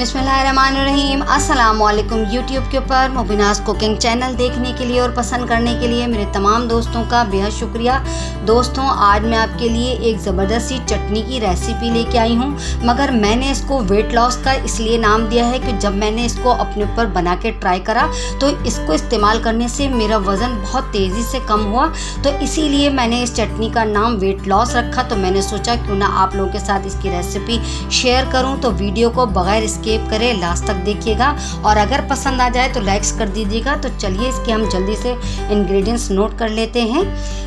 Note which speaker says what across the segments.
Speaker 1: बिस्मिल्लाहिर्रहमानिर्रहीम। अस्सलामुअलैकुम। यूट्यूब के ऊपर मुबीनाज़ कुकिंग चैनल देखने के लिए और पसंद करने के लिए मेरे तमाम दोस्तों का बेहद शुक्रिया। दोस्तों, आज मैं आपके लिए एक ज़बरदस्त सी चटनी की रेसिपी लेके आई हूँ, मगर मैंने इसको वेट लॉस का इसलिए नाम दिया है कि जब मैंने इसको अपने ऊपर बना के ट्राई करा तो इसको इस्तेमाल करने से मेरा वज़न बहुत तेज़ी से कम हुआ, तो इसीलिए मैंने इस चटनी का नाम वेट लॉस रखा। तो मैंने सोचा क्यों ना आप लोगों के साथ इसकी रेसिपी शेयर करूं, तो वीडियो को बगैर स्किप करे लास्ट तक देखिएगा और अगर पसंद आ जाए तो लाइक्स कर दीजिएगा। तो चलिए इसके हम जल्दी से इंग्रेडिएंट्स नोट कर लेते हैं।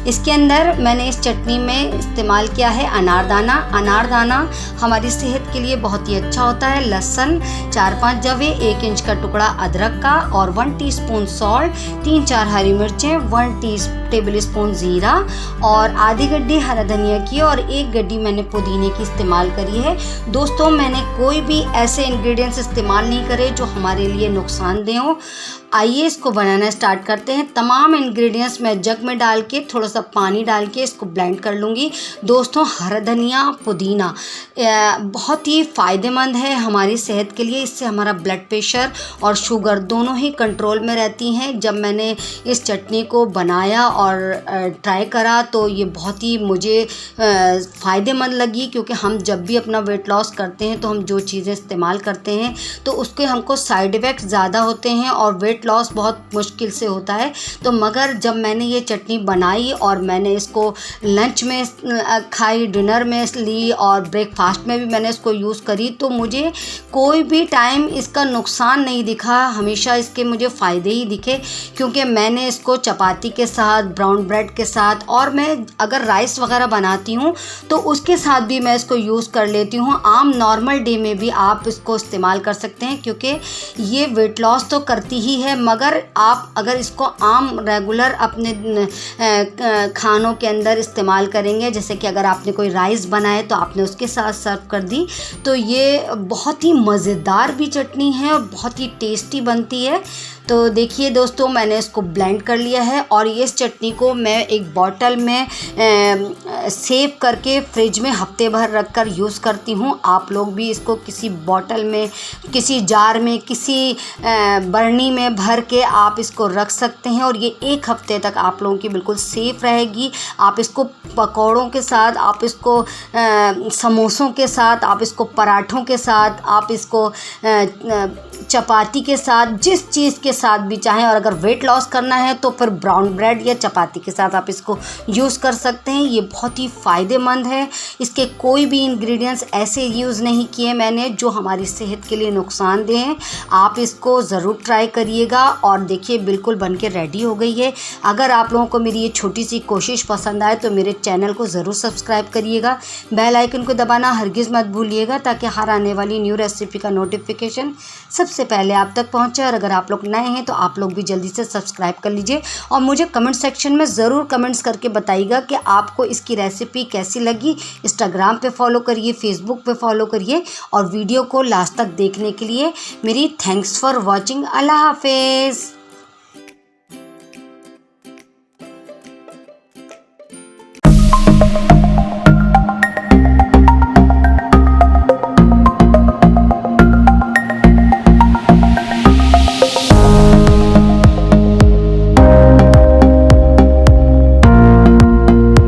Speaker 1: इसके अंदर मैंने इस चटनी में इस्तेमाल किया है अनारदाना। अनारदाना हमारी सेहत के लिए बहुत ही अच्छा होता है। लहसुन 4-5 जवे, 1 इंच का टुकड़ा अदरक का और 1 टीस्पून सॉल्ट, 3-4 हरी मिर्चें, 1 टेबल स्पून ज़ीरा और आधी गड्डी हरा धनिया की और 1 गड्डी मैंने पुदीने की इस्तेमाल करी है। दोस्तों, मैंने कोई भी ऐसे इंग्रेडिएंट्स इस्तेमाल नहीं करे जो हमारे लिए नुकसानदेह हो। आइए इसको बनाना स्टार्ट करते हैं। तमाम इंग्रेडिएंट्स मैं जग में डाल के थोड़ा सा पानी डाल के इसको ब्लेंड कर लूँगी। दोस्तों, हरा धनिया, पुदीना बहुत ही फ़ायदेमंद है हमारी सेहत के लिए। इससे हमारा ब्लड प्रेशर और शुगर दोनों ही कंट्रोल में रहती हैं। जब मैंने इस चटनी को बनाया और ट्राई करा तो ये बहुत ही मुझे फ़ायदेमंद लगी, क्योंकि हम जब भी अपना वेट लॉस करते हैं तो हम जो चीज़ें इस्तेमाल करते हैं तो उसके हमको साइड इफ़ेक्ट ज़्यादा होते हैं और वेट लॉस बहुत मुश्किल से होता है। तो मगर जब मैंने ये चटनी बनाई और मैंने इसको लंच में खाई, डिनर में ली और ब्रेकफास्ट में भी मैंने इसको यूज़ करी, तो मुझे कोई भी टाइम इसका नुकसान नहीं दिखा। हमेशा इसके मुझे फ़ायदे ही दिखे, क्योंकि मैंने इसको चपाती के साथ, ब्राउन ब्रेड के साथ और मैं अगर राइस वगैरह बनाती हूँ तो उसके साथ भी मैं इसको यूज़ कर लेती हूँ। आम नॉर्मल डे में भी आप इसको इस्तेमाल कर सकते हैं, क्योंकि ये वेट लॉस तो करती ही है, मगर आप अगर इसको आम रेगुलर अपने खानों के अंदर इस्तेमाल करेंगे, जैसे कि अगर आपने कोई राइस बनाए तो आपने उसके साथ सर्व कर दी, तो ये बहुत ही मज़ेदार भी चटनी है और बहुत ही टेस्टी बनती है। तो देखिए दोस्तों, मैंने इसको ब्लेंड कर लिया है और इस चटनी को मैं एक बॉटल में सेव करके फ्रिज में हफ्ते भर रख कर यूज़ करती हूँ। आप लोग भी इसको किसी बॉटल में, किसी जार में, किसी बरनी में भर के आप इसको रख सकते हैं और ये 1 हफ्ते तक आप लोगों की बिल्कुल सेफ़ रहेगी। आप इसको पकौड़ों के साथ, आप इसको समोसों के साथ, आप इसको पराठों के साथ, आप इसको चपाती के साथ, जिस चीज़ के साथ भी चाहें, और अगर वेट लॉस करना है तो फिर ब्राउन ब्रेड या चपाती के साथ आप इसको यूज़ कर सकते हैं। ये बहुत ही फ़ायदेमंद है। इसके कोई भी इंग्रेडिएंट्स ऐसे यूज़ नहीं किए मैंने जो हमारी सेहत के लिए नुकसानदेह हैं। आप इसको ज़रूर ट्राई करिएगा और देखिए बिल्कुल बन के रेडी हो गई है। अगर आप लोगों को मेरी ये छोटी सी कोशिश पसंद आए तो मेरे चैनल को ज़रूर सब्सक्राइब करिएगा, बेल आइकन को दबाना हरगिज़ मत भूलिएगा, ताकि हर आने वाली न्यू रेसिपी का नोटिफिकेशन सबसे पहले आप तक पहुंचे। और अगर आप लोग नए हैं तो आप लोग भी जल्दी से सब्सक्राइब कर लीजिए और मुझे कमेंट सेक्शन में ज़रूर कमेंट्स करके बताइएगा कि आपको इसकी रेसिपी कैसी लगी। इंस्टाग्राम पे फॉलो करिए, फेसबुक पे फॉलो करिए और वीडियो को लास्ट तक देखने के लिए मेरी थैंक्स फॉर वॉचिंग। अल्लाह हाफिज़।